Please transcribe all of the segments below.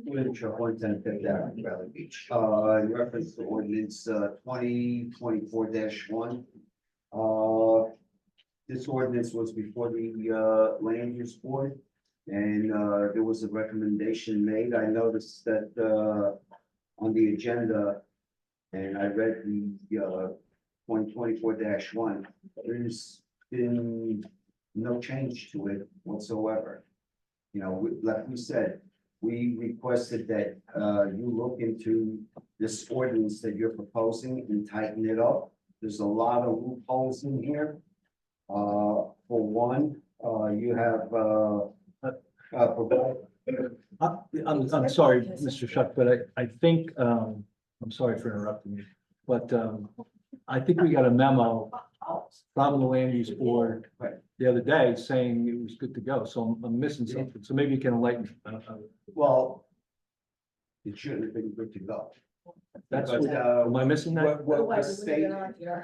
Literature 110 Valley Beach. In reference to ordinance 2024-1. This ordinance was before the land use board, and there was a recommendation made. I noticed that on the agenda, and I read the 2024-1. There's been no change to it whatsoever. You know, like we said, we requested that you look into this ordinance that you're proposing and tighten it up. There's a lot of loopholes in here. For one, you have I'm sorry, Mr. Shuck, but I think, I'm sorry for interrupting you, but I think we got a memo from the land use board the other day saying it was good to go, so I'm missing something, so maybe you can enlighten me. well, it shouldn't have been good to go. That's Because, what, am I missing that? what the state,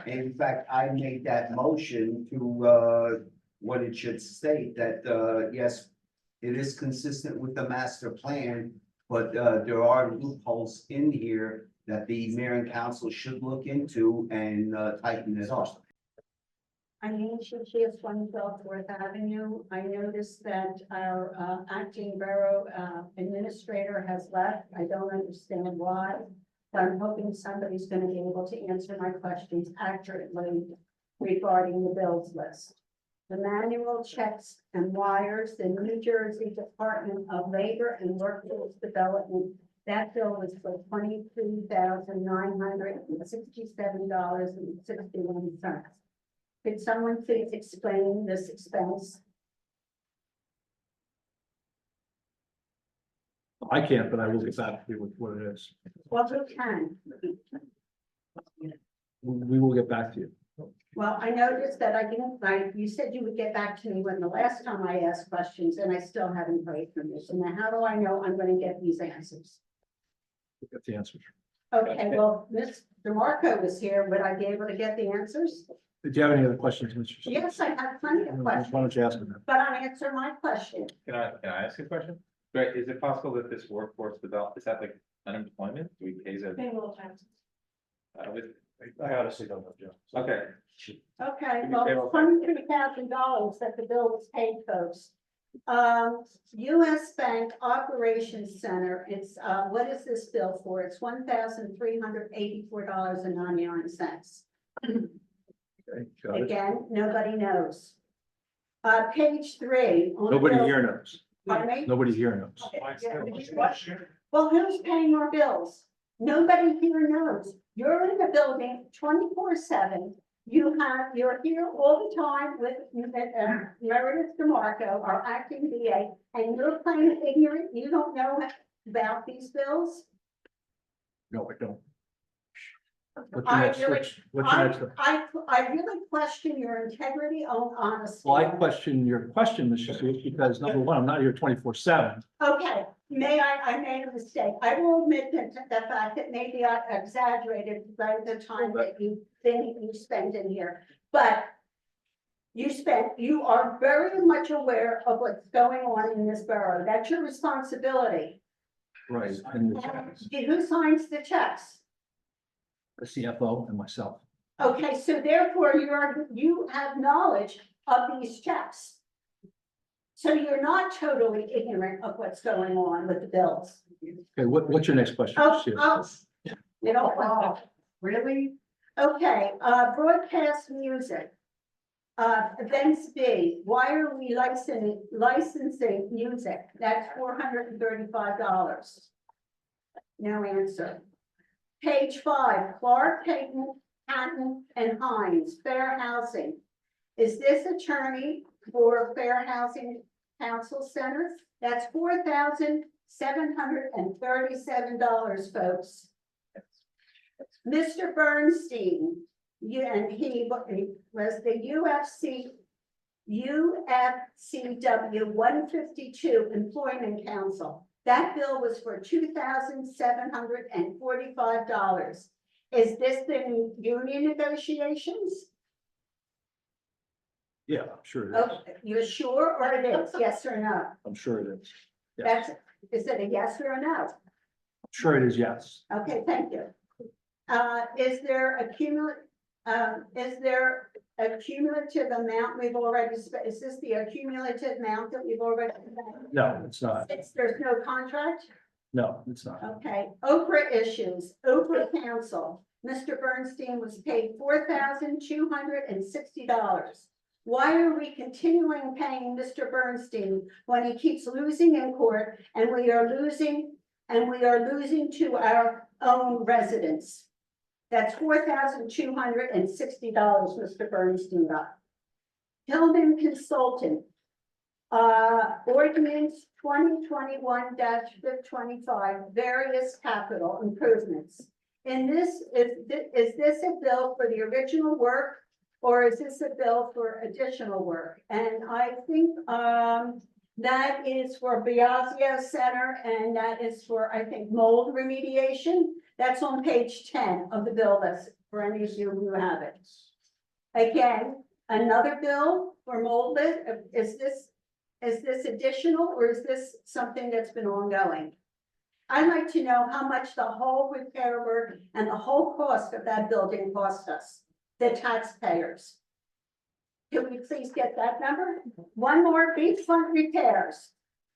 in fact, I made that motion to what it should state that yes, it is consistent with the master plan, but there are loopholes in here that the mayor and council should look into and tighten it up. I mean, she is 112 Fourth Avenue. I noticed that our acting borough administrator has left. I don't understand why. But I'm hoping somebody's going to be able to answer my questions accurately regarding the bills list. The manual checks and wires, the New Jersey Department of Labor and Workforce Development, that bill was for $23,967.61. Could someone please explain this expense? I can't, but I will get back to you with what it is. Well, who can? We will get back to you. Well, I noticed that I didn't, you said you would get back to me when the last time I asked questions, and I still haven't heard from you. So now how do I know I'm going to get these answers? We'll get the answers. Okay, well, Ms. DeMarco was here. Would I be able to get the answers? Did you have any other questions, Mr. Shuck? Yes, I have plenty of Why questions, don't you ask them? but I'll answer my question. Can I ask a question? Right, is it possible that this workforce develop, is that like unemployment? Do we pay that? Payroll taxes. I honestly don't know, Joe. Okay, Okay, Give me well, payroll $23,000 that the bill was paid, folks. US Bank Operations Center, it's, what is this bill for? It's $1,384.99. Okay, got it. Again, nobody knows. Page 3. on the Nobody bill- here knows. Pardon me? Nobody here knows. Well, who's paying our bills? Nobody here knows. You're in the building 24/7. You're here all the time with Meredith DeMarco, our acting DA, and you're playing ignorant. You don't know about these bills? No, I don't. What's your I next, really- what's your next? I really question your integrity on honesty. Well, I question your question, Mr. Sweet, because number one, I'm not here 24/7. Okay, I made a mistake. I will admit that the fact that maybe I exaggerated by the time that you spent in here. But you are very much aware of what's going on in this borough. That's your responsibility. Right. And And who signs the checks? the CFO and myself. Okay, so therefore you have knowledge of these checks. So you're not totally ignorant of what's going on with the bills. Okay, what's your next question? Oh, Sue? you don't, really? Okay, broadcast music. Events B, why are we licensing music? That's $435. No answer. Page 5, Clark, Payton, Hatton, and Hines, Fair Housing. Is this attorney for Fair Housing Council Center? That's $4,737, folks. Mr. Bernstein, and he was the UFCW 152 Employment Council. That bill was for $2,745. Is this the union negotiations? Yeah, I'm sure it is. Oh, you're sure or it is, yes or no? I'm sure it is. Yes. That's, is it a yes or a no? I'm sure it is, yes. Okay, thank you. Is there a cumulative amount we've already spent? Is this the cumulative amount that we've already spent? No, it's not. There's no contract? No, it's not. Okay, Oprah issues, Oprah Council, Mr. Bernstein was paid $4,260. Why are we continuing paying Mr. Bernstein when he keeps losing in court and we are losing to our own residents? That's $4,260, Mr. Bernstein got. Hillman Consultant, ordinance 2021-25, various capital improvements. In this, is this a bill for the original work or is this a bill for additional work? And I think that is for Biasio Center and that is for, I think, mold remediation. That's on page 10 of the bill list for any of you who have it. Again, another bill for mold list. Is this additional or is this something that's been ongoing? I'd like to know how much the whole repair work and the whole cost of that building cost us, the taxpayers. Can we please get that number? One more, beachfront repairs,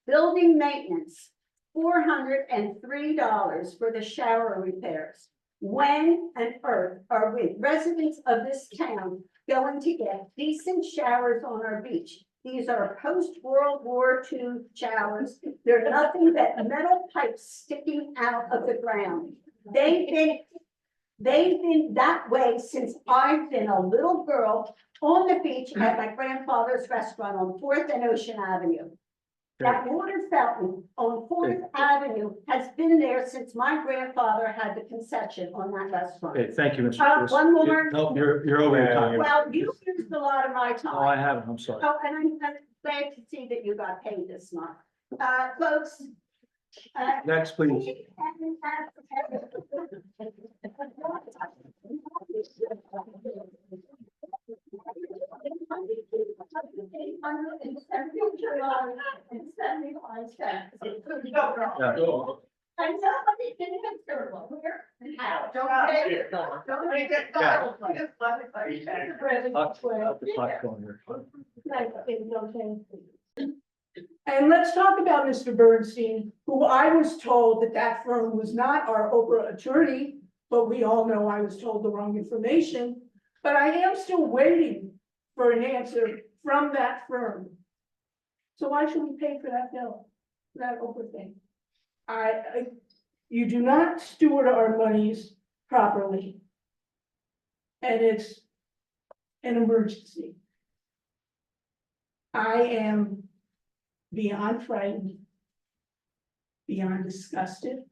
building maintenance, $403 for the shower repairs. When on earth are we, residents of this town, going to get decent showers on our beach? These are post-World War II showers. They're nothing but metal pipes sticking out of the ground. They've been that way since I've been a little girl on the beach at my grandfather's restaurant on 4th and Ocean Avenue. That water fountain on 4th Avenue has been there since my grandfather had the concession on that restaurant. Okay, thank you, Mr. Chris. One more. No, you're over your time. Well, you used a lot of my Oh, I time. haven't, I'm sorry. Oh, and I'm glad to see that you got paid this month. Folks. Next, please. And somebody can answer, where and how, don't say it, don't make it. Yeah. Up the clock going here. And let's talk about Mr. Bernstein, who I was told that firm was not our Oprah attorney, but we all know I was told the wrong information. But I am still waiting for an answer from that firm. So why should we pay for that bill, that Oprah thing? You do not steward our monies properly. And it's an emergency. I am beyond frightened, beyond disgusted.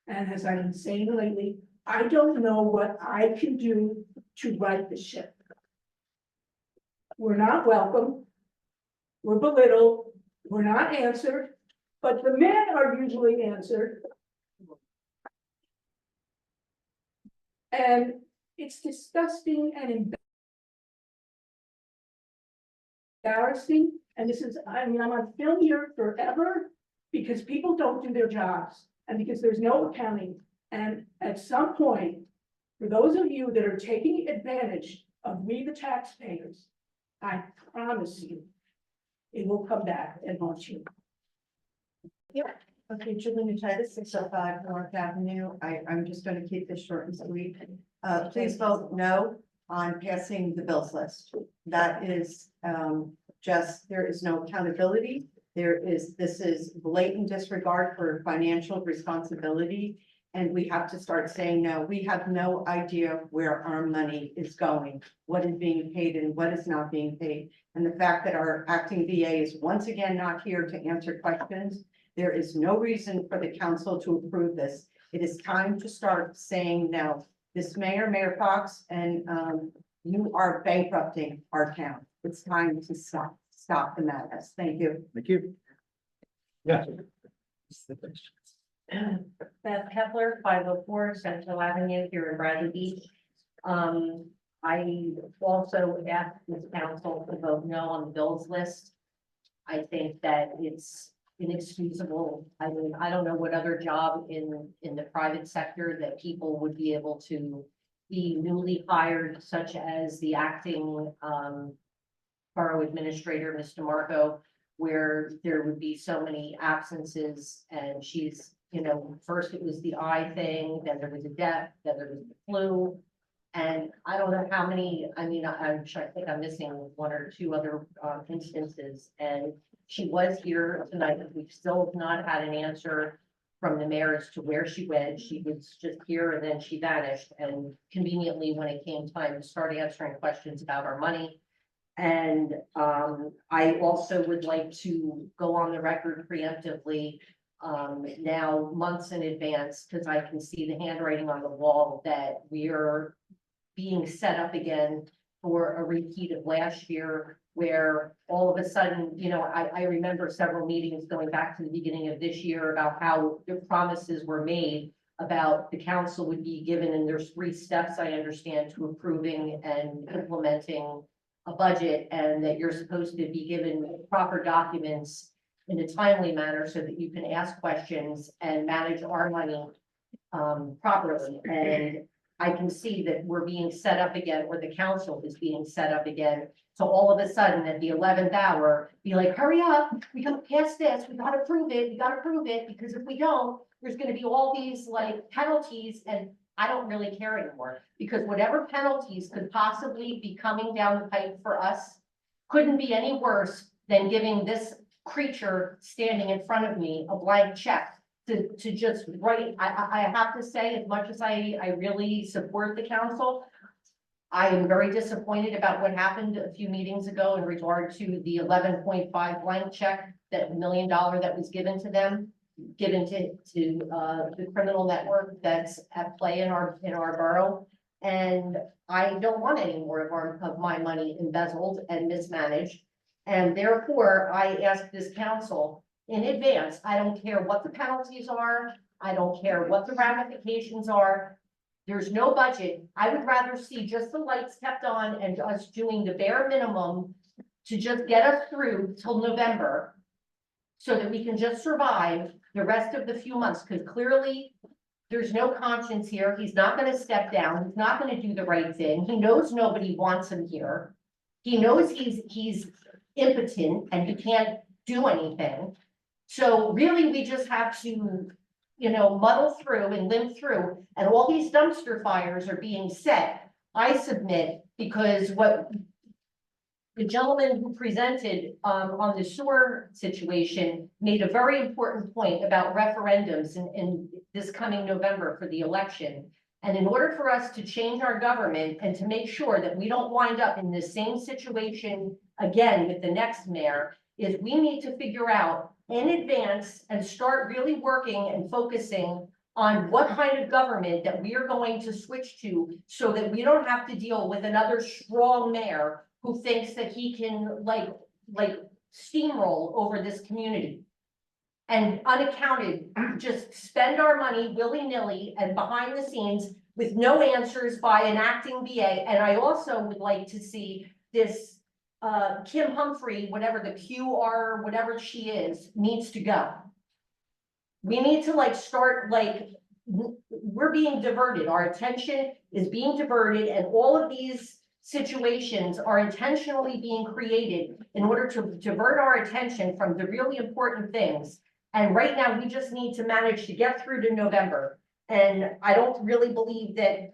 And as I've been saying lately, I don't know what I can do to right the ship. We're not welcome. We're belittled. We're not answered, but the men are usually answered. And it's disgusting and embarrassing. And this is, I mean, I'm on film here forever because people don't do their jobs and because there's no accounting. And at some point, for those of you that are taking advantage of we, the taxpayers, I promise you, it will come back and haunt you. Okay, Julie Titus, 605 North Avenue. I'm just going to keep this short and sweet. Please vote no on passing the bills list. That is just, there is no accountability. This is blatant disregard for financial responsibility. And we have to start saying no. We have no idea where our money is going, what is being paid and what is not being paid. And the fact that our acting VA is once again not here to answer questions, there is no reason for the council to approve this. It is time to start saying no. This Mayor Fox, and you are bankrupting our town. It's time to stop the madness. Thank you. Thank you. Yeah. Beth Kepler, 504 Central Avenue here in Bradley Beach. I also asked this council to vote no on the bills list. I think that it's inexcusable. I mean, I don't know what other job in the private sector that people would be able to be newly hired, such as the acting, borough administrator, Mr. Marco, where there would be so many absences, and she's, first it was the eye thing, then there was a death, then there was the flu. And I don't know how many, I mean, I'm sure, I think I'm missing one or two other instances, and she was here tonight, but we still have not had an answer from the mayor as to where she went. She was just here and then she vanished, and conveniently, when it came time to start answering questions about our money. And I also would like to go on the record preemptively, now months in advance, because I can see the handwriting on the wall that we are being set up again for a repeat of last year, where all of a sudden, I remember several meetings going back to the beginning of this year about how the promises were made about the council would be given, and there's 3 steps, I understand, to approving and implementing a budget, and that you're supposed to be given proper documents in a timely manner so that you can ask questions and manage our money properly. And I can see that we're being set up again, or the council is being set up again. So all of a sudden, at the 11th hour, be like, hurry up, we gotta pass this, we gotta prove it, because if we don't, there's gonna be all these like penalties, and I don't really care anymore. Because whatever penalties could possibly be coming down the pipe for us couldn't be any worse than giving this creature standing in front of me a blank check to just write. I have to say, as much as I really support the council, I am very disappointed about what happened a few meetings ago in regard to the 11.5 blank check, that $1 million that was given to them, given to the criminal network that's at play in our borough. And I don't want any more of my money embezzled and mismanaged. And therefore, I ask this council in advance, I don't care what the penalties are, I don't care what the ramifications are. There's no budget. I would rather see just the lights kept on and us doing the bare minimum to just get us through till November, so that we can just survive the rest of the few months, because clearly there's no conscience here. He's not going to step down. He's not going to do the right thing. He knows nobody wants him here. He knows he's impotent and he can't do anything. So really, we just have to, muddle through and limp through, and all these dumpster fires are being set, I submit, because what the gentleman who presented on the sewer situation made a very important point about referendums in this coming November for the election. And in order for us to change our government and to make sure that we don't wind up in the same situation again with the next mayor, is we need to figure out in advance and start really working and focusing on what kind of government that we are going to switch to, so that we don't have to deal with another strong mayor who thinks that he can like steamroll over this community and unaccounted, just spend our money willy-nilly and behind the scenes with no answers by an acting BA. And I also would like to see this Kim Humphrey, whatever the QR, whatever she is, needs to go. We need to start we're being diverted. Our attention is being diverted, and all of these situations are intentionally being created in order to divert our attention from the really important things. And right now, we just need to manage to get through to November. And I don't really believe that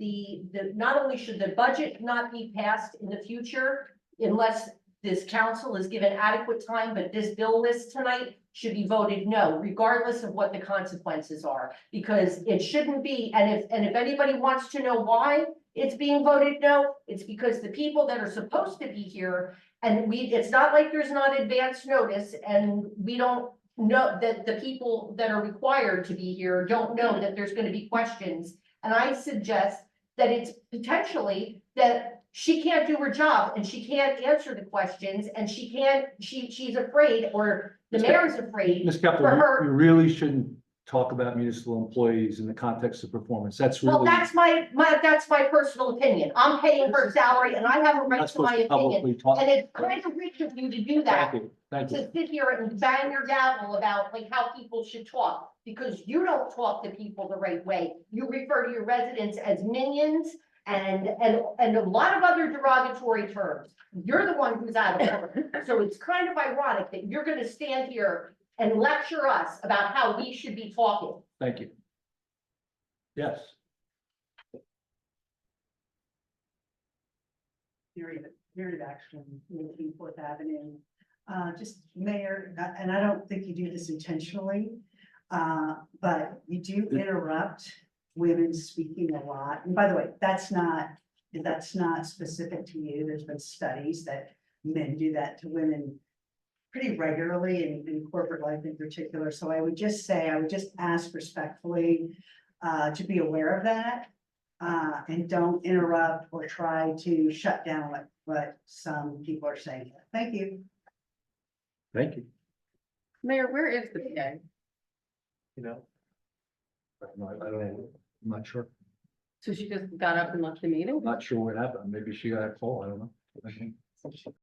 not only should the budget not be passed in the future unless this council is given adequate time, but this bill list tonight should be voted no, regardless of what the consequences are, because it shouldn't be. And if anybody wants to know why it's being voted no, it's because the people that are supposed to be here, and it's not like there's not advance notice, and we don't know that the people that are required to be here don't know that there's going to be questions. And I suggest that it's potentially that she can't do her job and she can't answer the questions, and she's afraid, or the mayor is afraid Ms. for Kepler, her. you really shouldn't talk about municipal employees in the context of performance. That's Well, really. that's my personal opinion. I'm paying her salary and I have a right Not to supposed my to opinion. publicly talk. And it's kind of rich of you to do that. Thank you, thank you. To sit here and bang your gavel about like how people should talk, because you don't talk to people the right way. You refer to your residents as minions and a lot of other derogatory terms. You're the one who's out of order. So it's kind of ironic that you're gonna stand here and lecture us about how we should be talking. Thank you. Yes, Mary Baxter, 18 Fourth Avenue. Just Mayor, and I don't think you do this intentionally, but you do interrupt women speaking a lot. And by the way, that's not specific to you. There's been studies that men do that to women pretty regularly in corporate life in particular. So I would just say, I would just ask respectfully to be aware of that. And don't interrupt or try to shut down what some people are saying. Thank you. thank you. Mayor, where is the PA? You know. No, I don't know. I'm not sure. So she just got up and left the meeting? Not sure what happened. Maybe she got a call. I don't know.